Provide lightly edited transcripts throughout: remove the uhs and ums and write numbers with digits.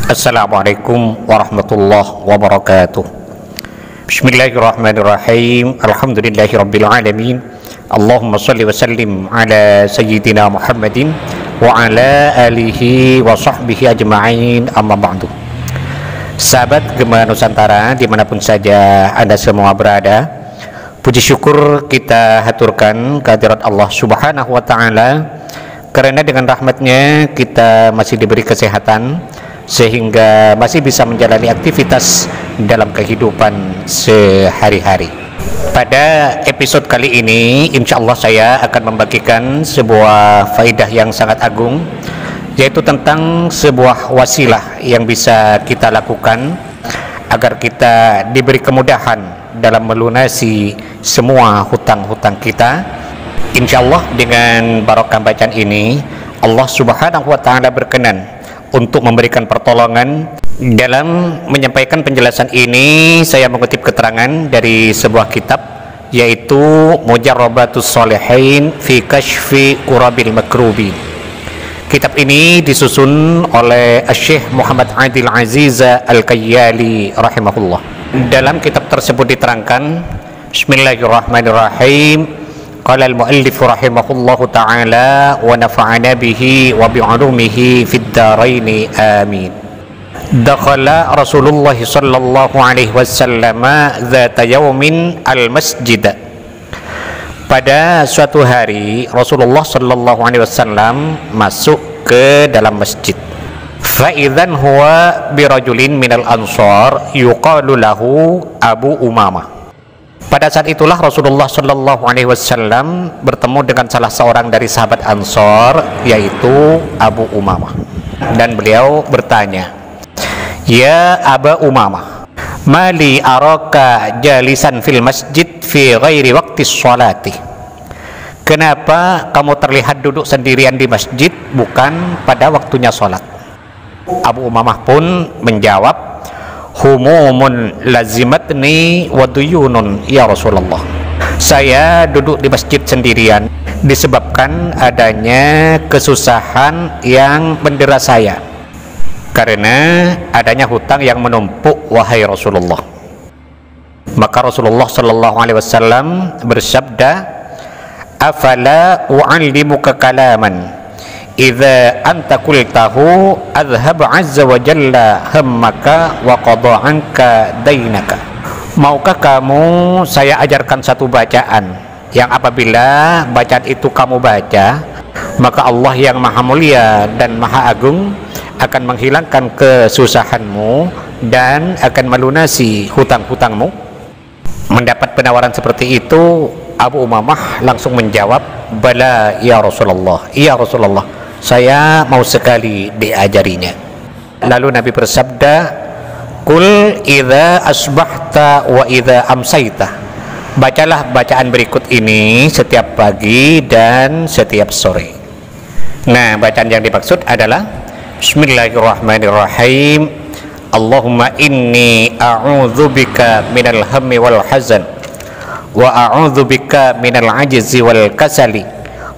Assalamualaikum warahmatullahi wabarakatuh. Bismillahirrahmanirrahim. Alhamdulillahirabbil alamin. Allahumma shalli wa sallim ala sayyidina Muhammadin wa ala alihi wa sahbihi ajma'in, amma ba'du. Sahabat Gema Nusantara dimanapun saja Anda semua berada, puji syukur kita haturkan kehadirat Allah subhanahu wa ta'ala, karena dengan rahmatnya kita masih diberi kesehatan sehingga masih bisa menjalani aktivitas dalam kehidupan sehari-hari. Pada episode kali ini insya Allah saya akan membagikan sebuah faidah yang sangat agung, yaitu tentang sebuah wasilah yang bisa kita lakukan agar kita diberi kemudahan dalam melunasi semua hutang-hutang kita. Insya Allah dengan barokah bacaan ini Allah subhanahu wa ta'ala berkenan untuk memberikan pertolongan. Dalam menyampaikan penjelasan ini saya mengutip keterangan dari sebuah kitab, yaitu Mujarrabatus Shalihin fi Kashfi Kurabil Makrubi. Kitab ini disusun oleh Syekh Muhammad Adil Aziz Al-Kayyali rahimahullah. Dalam kitab tersebut diterangkan, Bismillahirrahmanirrahim, qala al-muallif rahimahullahu ta'ala wa nafa'ana bihi wa bi'ulumihi fid dharaini amin. Dakhala Rasulullah sallallahu alaihi wasallam dzata yaumin al-masjid. Pada suatu hari Rasulullah sallallahu alaihi wasallam masuk ke dalam masjid. Fa idzan huwa birajulin minal ansar yuqalu lahu Abu Umamah. Pada saat itulah Rasulullah Shallallahu Alaihi Wasallam bertemu dengan salah seorang dari sahabat Ansor, yaitu Abu Umamah, dan beliau bertanya, "Ya Aba Umamah, mali araka jalisan fil masjid fi ghairi waqti sholati." Kenapa kamu terlihat duduk sendirian di masjid bukan pada waktunya sholat? Abu Umamah pun menjawab, humumun lazimatni wa duyunun ya Rasulullah. Saya duduk di masjid sendirian disebabkan adanya kesusahan yang mendera saya, karena adanya hutang yang menumpuk wahai Rasulullah. Maka Rasulullah sallallahu alaihi wasallam bersabda, afala u'allimuka kalaman idza anta qultahu adhhab azza wa jalla hammaka wa qada anka dainaka. Maukah kamu saya ajarkan satu bacaan yang apabila bacaan itu kamu baca, maka Allah yang maha mulia dan maha agung akan menghilangkan kesusahanmu dan akan melunasi hutang-hutangmu? Mendapat penawaran seperti itu, Abu Umamah langsung menjawab, bala ya Rasulullah, iya Rasulullah, saya mau sekali diajarinya. Lalu Nabi bersabda, kul idza asbahta wa idza amsaita. Bacalah bacaan berikut ini setiap pagi dan setiap sore. Nah, bacaan yang dimaksud adalah Bismillahirrahmanirrahim. Allahumma inni a'udzubika minal hammi wal hazan wa a'udzubika minal ajzi wal kasali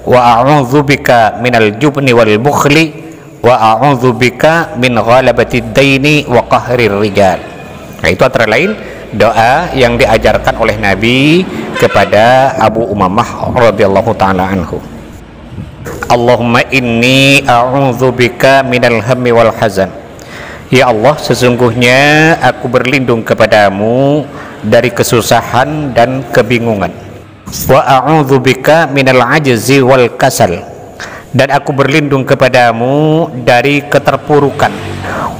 wa a'udzubika minal jubni wal bukhli wa a'udzubika min ghalabatid daini wa qahrir rijal. Nah, itu antara lain doa yang diajarkan oleh Nabi kepada Abu Umamah radhiyallahu taala anhu. Allahumma inni a'udzubika minal hammi wal hazan. Ya Allah, sesungguhnya aku berlindung kepadamu dari kesusahan dan kebingungan. Wa a'udzubika minal ajzi wal kasal. Dan aku berlindung kepadamu dari keterpurukan,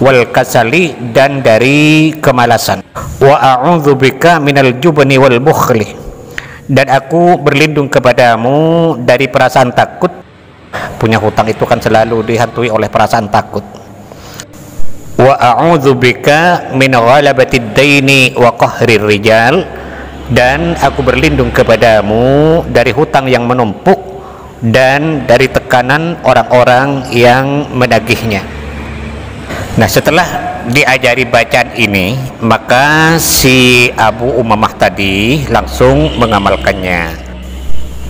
wal kasali, dan dari kemalasan. Wa a'udzubika minal jubni wal bukhli. Dan aku berlindung kepadamu dari perasaan takut. Punya hutang itu kan selalu dihantui oleh perasaan takut. Wa a'udzubika min ghalabatid daini wa qahrir rijal. Dan aku berlindung kepadamu dari hutang yang menumpuk dan dari tekanan orang-orang yang menagihnya. Nah, setelah diajari bacaan ini, maka si Abu Umamah tadi langsung mengamalkannya.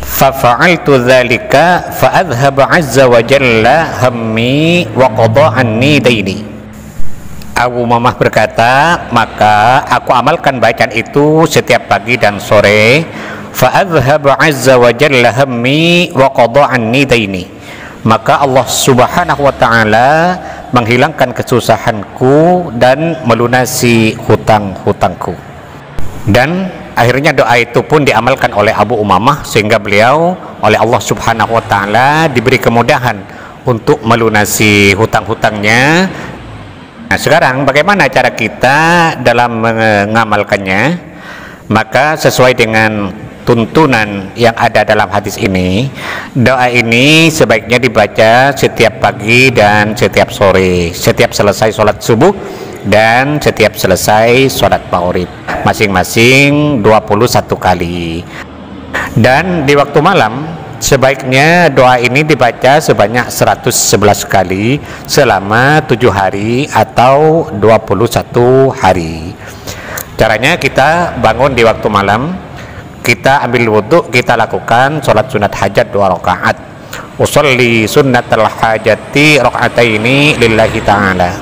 Fafa'altu dzalika fa adhhaba azza wa jalla hammi wa qada anni daini. Abu Umamah berkata, maka aku amalkan bacaan itu setiap pagi dan sore. Fa'adhhab azza wa jalla hammi wa qada anni daini. Maka Allah subhanahu wa ta'ala menghilangkan kesusahanku dan melunasi hutang-hutangku. Dan akhirnya doa itu pun diamalkan oleh Abu Umamah, sehingga beliau oleh Allah subhanahu wa ta'ala diberi kemudahan untuk melunasi hutang-hutangnya. Nah, sekarang bagaimana cara kita dalam mengamalkannya? Maka sesuai dengan tuntunan yang ada dalam hadis ini, doa ini sebaiknya dibaca setiap pagi dan setiap sore, setiap selesai sholat subuh dan setiap selesai sholat maghrib, masing-masing 21 kali. Dan di waktu malam sebaiknya doa ini dibaca sebanyak 111 kali selama 7 hari atau 21 hari. Caranya, kita bangun di waktu malam, kita ambil wudhu, kita lakukan sholat sunat hajat 2 rakaat. Usolli sunnatal hajati rakaataini lillahi ta'ala.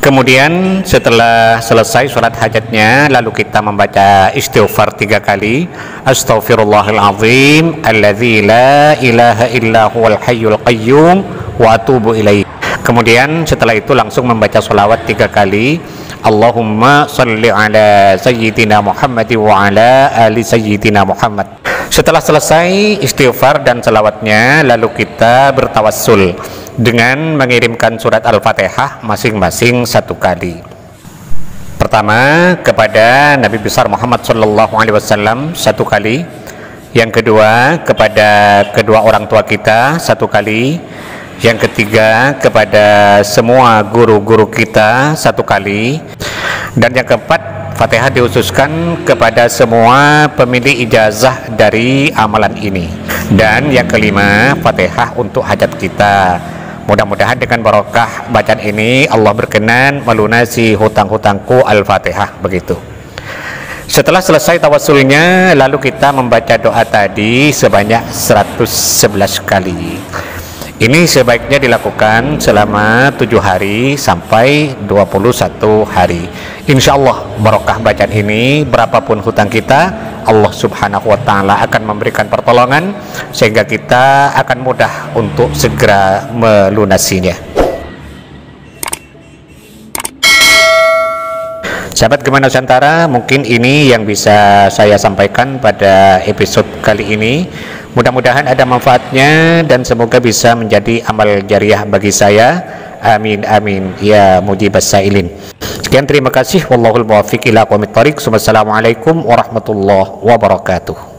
Kemudian setelah selesai sholat hajatnya, lalu kita membaca istighfar 3 kali. Astaghfirullahaladzim alladzi la ilaha illa huwal hayyul qayyum wa atubu ilaih. Kemudian setelah itu langsung membaca sholawat 3 kali. Allahumma salli ala sayyidina Muhammad wa ala ali sayyidina Muhammad. Setelah selesai istighfar dan salawatnya, lalu kita bertawassul dengan mengirimkan surat Al-Fatihah masing-masing 1 kali. Pertama kepada Nabi besar Muhammad sallallahu alaihi wasallam 1 kali. Yang kedua kepada kedua orang tua kita 1 kali. Yang ketiga kepada semua guru-guru kita 1 kali. Dan yang keempat, Fatihah dikhususkan kepada semua pemilik ijazah dari amalan ini. Dan yang kelima, Fatihah untuk hajat kita. Mudah-mudahan dengan barokah bacaan ini Allah berkenan melunasi hutang-hutangku. Al-Fatihah, begitu. Setelah selesai tawassulnya, lalu kita membaca doa tadi sebanyak 111 kali. Ini sebaiknya dilakukan selama 7 hari sampai 21 hari. Insya Allah barokah bacaan ini, berapapun hutang kita, Allah subhanahu wa ta'ala akan memberikan pertolongan, sehingga kita akan mudah untuk segera melunasinya. Sahabat Gema Nusantara, mungkin ini yang bisa saya sampaikan pada episode kali ini. Mudah-mudahan ada manfaatnya dan semoga bisa menjadi amal jariah bagi saya. Amin amin ya mujibas sailin. Sekian, terima kasih. Wallahul muwaffiq ila aqwamit thoriq. Wassalamualaikum warahmatullahi wabarakatuh.